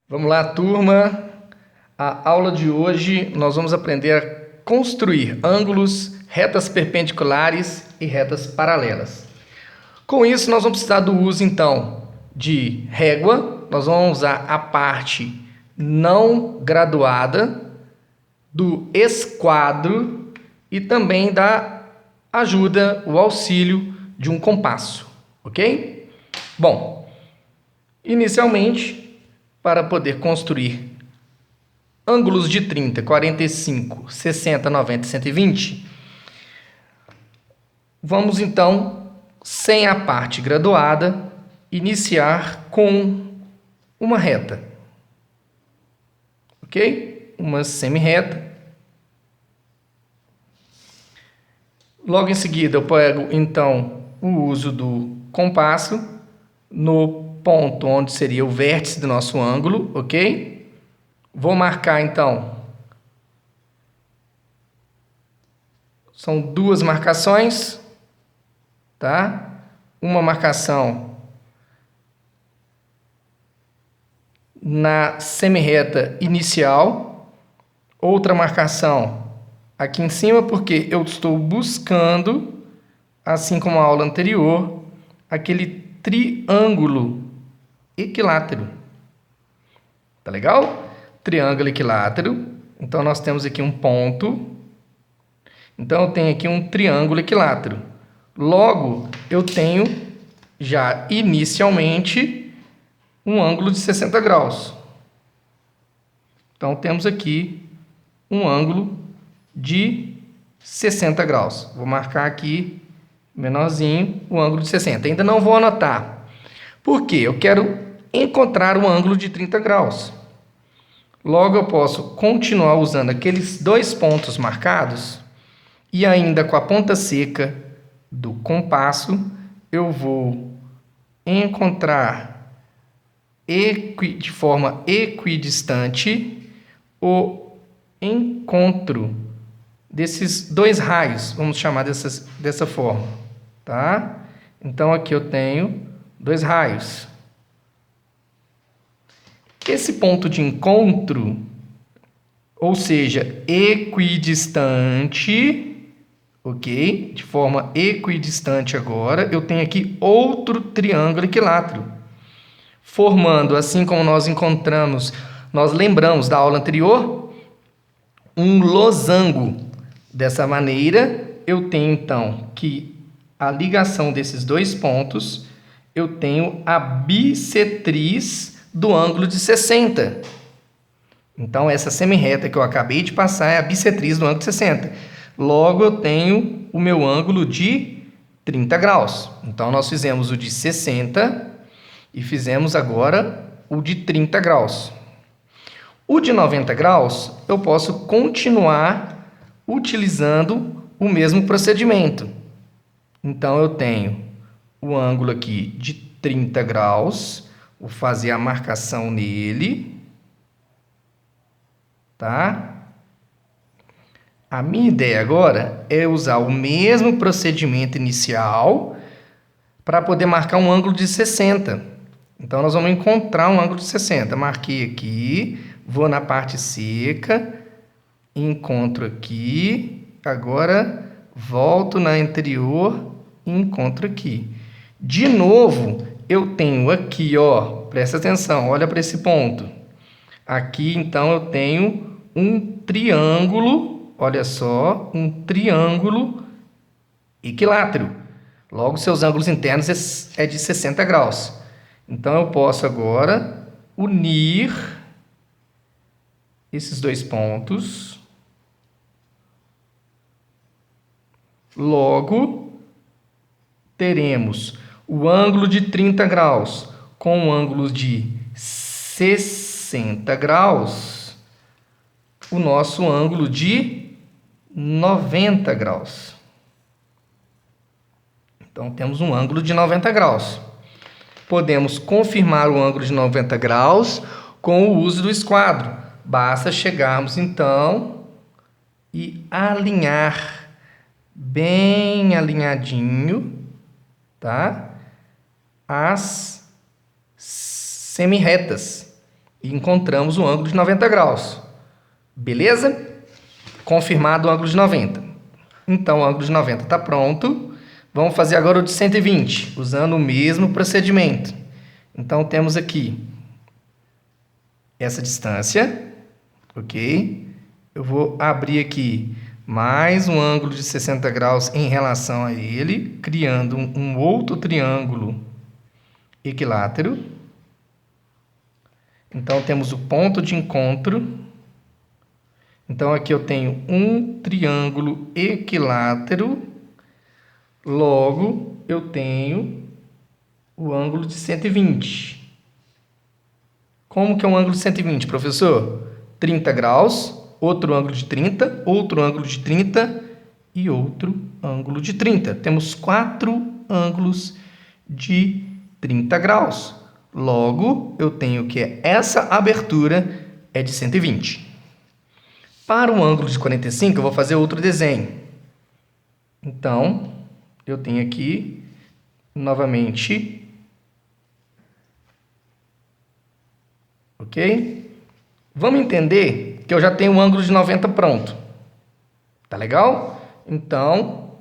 Vamos lá, turma. A aula de hoje nós vamos aprender a construir ângulos, retas perpendiculares e retas paralelas. Com isso, nós vamos precisar do uso, então, de régua. Nós vamos usar a parte não graduada, do esquadro e também da ajuda, o auxílio de um compasso, ok? Bom, inicialmente, para poder construir ângulos de 30, 45, 60, 90 e 120, vamos então, sem a parte graduada, iniciar com uma reta, ok? Uma semirreta. Logo em seguida eu pego então o uso do compasso no ponto onde seria o vértice do nosso ângulo, ok? Vou marcar então, são duas marcações, tá? Uma marcação na semirreta inicial, outra marcação aqui em cima, porque eu estou buscando, assim como a aula anterior, aquele triângulo equilátero. Tá legal? Triângulo equilátero. Então, nós temos aqui um ponto. Então, eu tenho aqui um triângulo equilátero. Logo, eu tenho já inicialmente um ângulo de 60 graus. Então, temos aqui um ângulo de 60 graus. Vou marcar aqui, menorzinho, o ângulo de 60. Ainda não vou anotar. Por quê? Eu quero encontrar um ângulo de 30 graus. Logo, eu posso continuar usando aqueles dois pontos marcados e ainda com a ponta seca do compasso, eu vou encontrar de forma equidistante o encontro desses dois raios, vamos chamar dessa forma, tá? Então, aqui eu tenho dois raios. Esse ponto de encontro, ou seja, equidistante, ok? De forma equidistante agora, eu tenho aqui outro triângulo equilátero, formando, assim como nós encontramos, nós lembramos da aula anterior, um losango. Dessa maneira, eu tenho então que a ligação desses dois pontos, eu tenho a bissetriz do ângulo de 60. Então, essa semirreta que eu acabei de passar é a bissetriz do ângulo de 60. Logo, eu tenho o meu ângulo de 30 graus. Então, nós fizemos o de 60 e fizemos agora o de 30 graus. O de 90 graus, eu posso continuar utilizando o mesmo procedimento. Então, eu tenho o ângulo aqui de 30 graus, vou fazer a marcação nele, tá? A minha ideia agora é usar o mesmo procedimento inicial para poder marcar um ângulo de 60. Então, nós vamos encontrar um ângulo de 60. Marquei aqui, vou na parte seca, encontro aqui, agora volto na anterior e encontro aqui. De novo, eu tenho aqui, ó, presta atenção, olha para esse ponto. Aqui, então, eu tenho um triângulo, olha só, um triângulo equilátero. Logo, seus ângulos internos é de 60 graus. Então, eu posso agora unir esses dois pontos. Logo, teremos o ângulo de 30 graus com o ângulo de 60 graus, o nosso ângulo de 90 graus. Então, temos um ângulo de 90 graus. Podemos confirmar o ângulo de 90 graus com o uso do esquadro. Basta chegarmos, então, e alinhar bem alinhadinho, tá? As semirretas. e encontramos o ângulo de 90 graus. Beleza? Confirmado o ângulo de 90. Então, o ângulo de 90 está pronto. Vamos fazer agora o de 120, usando o mesmo procedimento. Então, temos aqui essa distância, ok? Eu vou abrir aqui mais um ângulo de 60 graus em relação a ele, criando um outro triângulo equilátero. Então, temos o ponto de encontro. Então, aqui eu tenho um triângulo equilátero. Logo, eu tenho o ângulo de 120. Como que é um ângulo de 120, professor? 30 graus, outro ângulo de 30, outro ângulo de 30 e outro ângulo de 30. Temos 4 ângulos de 30 graus. Logo, eu tenho que essa abertura é de 120. Para o ângulo de 45, eu vou fazer outro desenho. Então, eu tenho aqui, novamente, ok? Vamos entender que eu já tenho o ângulo de 90 pronto. Tá legal? Então,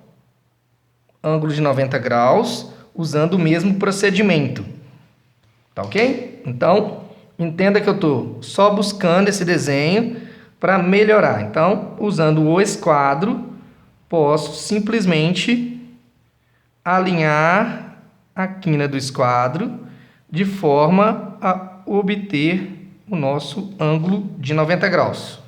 ângulo de 90 graus, usando o mesmo procedimento. Tá ok? Então, entenda que eu estou só buscando esse desenho para melhorar. Então, usando o esquadro, posso simplesmente alinhar a quina do esquadro de forma a obter o nosso ângulo de 90 graus.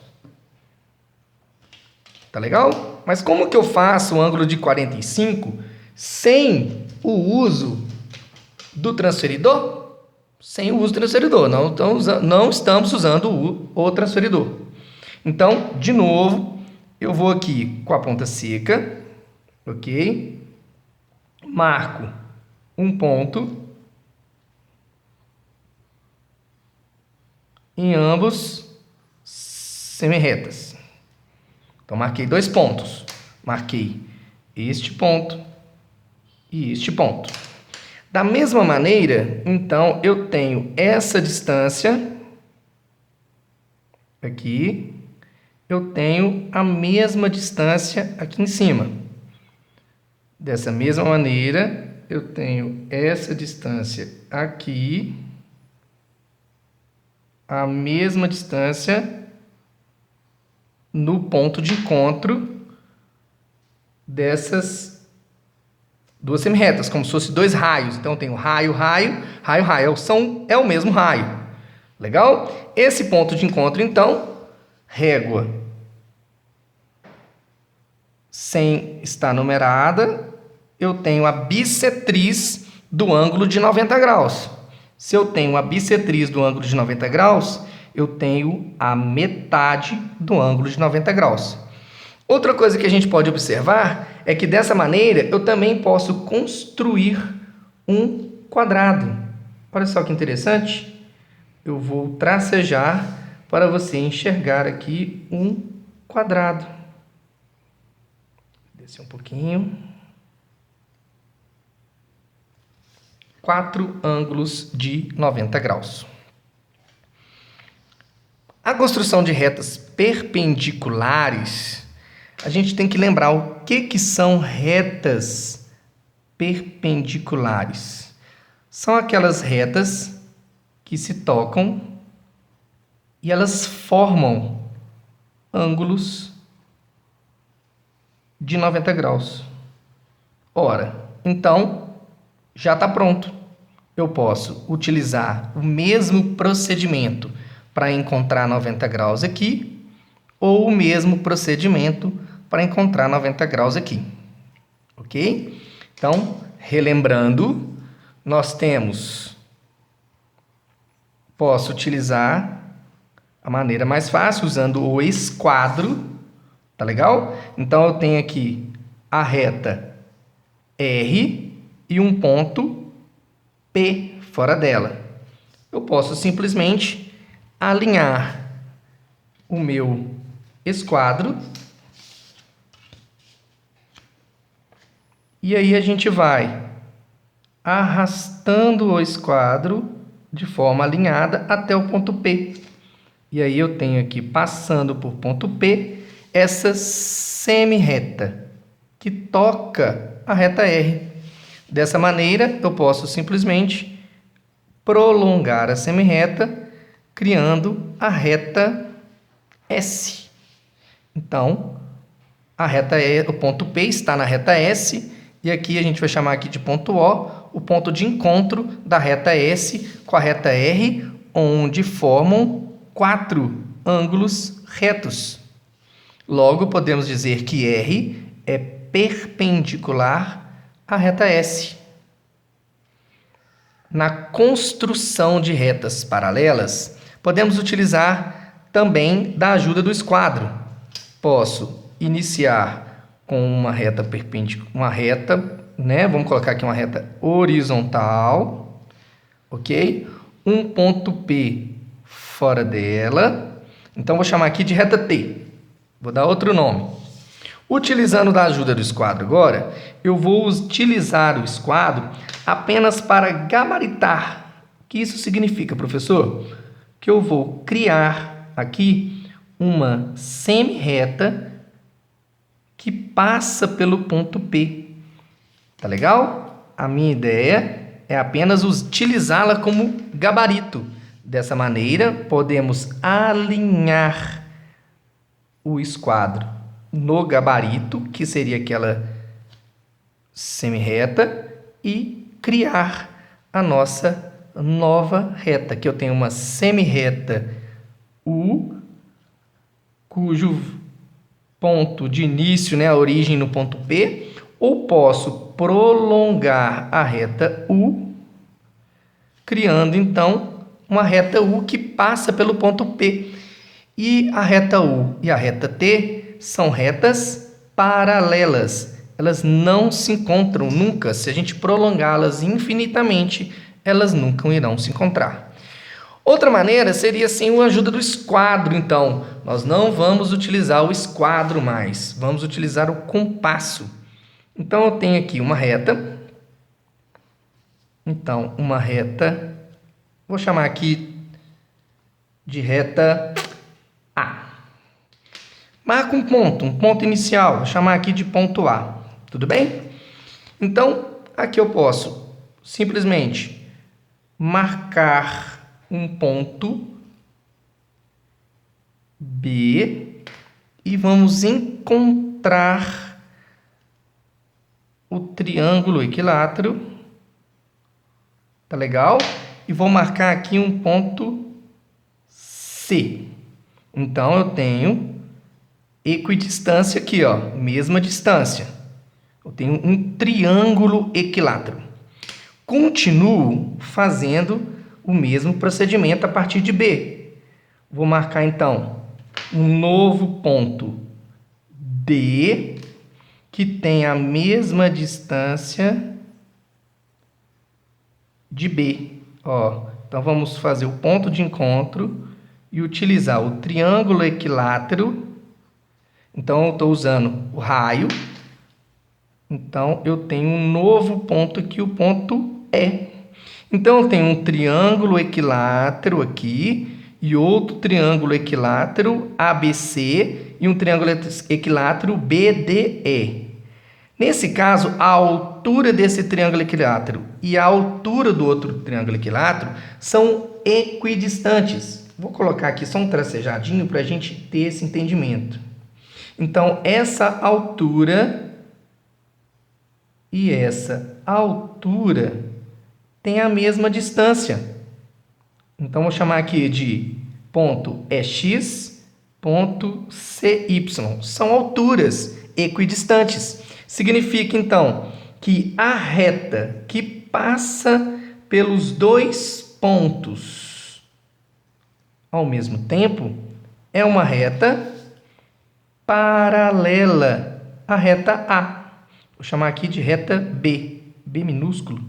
Tá legal? Mas como que eu faço o ângulo de 45 sem o uso do transferidor? Sem o uso do transferidor. Não estamos usando o transferidor. Então, de novo, eu vou aqui com a ponta seca, ok? Marco um ponto em ambos semirretas. Então, marquei 2 pontos. Marquei este ponto e este ponto. Da mesma maneira, então, eu tenho essa distância aqui. Eu tenho a mesma distância aqui em cima. Dessa mesma maneira, eu tenho essa distância aqui, a mesma distância no ponto de encontro dessas duas semirretas, como se fossem 2 raios. Então, eu tenho raio, raio, raio, raio. É o mesmo raio. Legal? Esse ponto de encontro, então, régua sem estar numerada, eu tenho a bissetriz do ângulo de 90 graus. Se eu tenho a bissetriz do ângulo de 90 graus, eu tenho a metade do ângulo de 90 graus. Outra coisa que a gente pode observar é que dessa maneira eu também posso construir um quadrado. Olha só que interessante. Eu vou tracejar para você enxergar aqui um quadrado. Descer um pouquinho. 4 ângulos de 90 graus. A construção de retas perpendiculares, a gente tem que lembrar o que são retas perpendiculares. São aquelas retas que se tocam e elas formam ângulos de 90 graus. Ora, então, já está pronto. Eu posso utilizar o mesmo procedimento para encontrar 90 graus aqui, ou o mesmo procedimento para encontrar 90 graus aqui. Ok? Então, relembrando, nós temos... Posso utilizar a maneira mais fácil, usando o esquadro. Tá legal? Então, eu tenho aqui a reta R e um ponto P fora dela. Eu posso simplesmente alinhar o meu esquadro. E aí a gente vai arrastando o esquadro de forma alinhada até o ponto P. E aí eu tenho aqui, passando por ponto P, essa semi-reta que toca a reta R. Dessa maneira, eu posso simplesmente prolongar a semi-reta, criando a reta S. Então, a reta o ponto P está na reta S, e aqui a gente vai chamar aqui de ponto O ponto de encontro da reta S com a reta R, onde formam 4 ângulos retos. Logo, podemos dizer que R é perpendicular à reta S. Na construção de retas paralelas, podemos utilizar também da ajuda do esquadro. Posso iniciar com uma reta perpendicular, vamos colocar aqui uma reta horizontal, ok? Um ponto P fora dela, então vou chamar aqui de reta T. Vou dar outro nome. Utilizando da ajuda do esquadro agora, eu vou utilizar o esquadro apenas para gabaritar. O que isso significa, professor? Que eu vou criar aqui uma semi-reta que passa pelo ponto P. Tá legal? A minha ideia é apenas utilizá-la como gabarito. Dessa maneira, podemos alinhar o esquadro no gabarito, que seria aquela semi-reta, e criar a nossa nova reta, que eu tenho uma semi-reta U, cujo ponto de início, a origem no ponto P, ou posso prolongar a reta U, criando então uma reta U que passa pelo ponto P. E a reta U e a reta T são retas paralelas. Elas não se encontram nunca. Se a gente prolongá-las infinitamente, elas nunca irão se encontrar. Outra maneira seria sem a ajuda do esquadro, então. Nós não vamos utilizar o esquadro mais. Vamos utilizar o compasso. Então, eu tenho aqui uma reta. Então, uma reta... Vou chamar aqui de reta A. Marca um ponto inicial. Vou chamar aqui de ponto A. Tudo bem? Então, aqui eu posso simplesmente marcar um ponto B e vamos encontrar o triângulo equilátero. Tá legal? E vou marcar aqui um ponto C. Então, eu tenho equidistância aqui, mesma distância. Eu tenho um triângulo equilátero. Continuo fazendo o mesmo procedimento a partir de B. Vou marcar, então, um novo ponto D, que tem a mesma distância de B. Então, vamos fazer o ponto de encontro e utilizar o triângulo equilátero. Então, eu estou usando o raio. Então, eu tenho um novo ponto aqui, o ponto E. Então, eu tenho um triângulo equilátero aqui e outro triângulo equilátero ABC e um triângulo equilátero BDE. Nesse caso, a altura desse triângulo equilátero e a altura do outro triângulo equilátero são equidistantes. Vou colocar aqui só um tracejadinho para a gente ter esse entendimento. Então, essa altura e essa altura têm a mesma distância. Então, vou chamar aqui de ponto EX, ponto CY. São alturas equidistantes. Significa, então, que a reta que passa pelos dois pontos ao mesmo tempo é uma reta paralela à reta A. Vou chamar aqui de reta B. B minúsculo,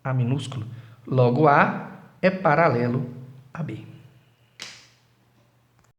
A minúsculo. Logo, A é paralelo a B.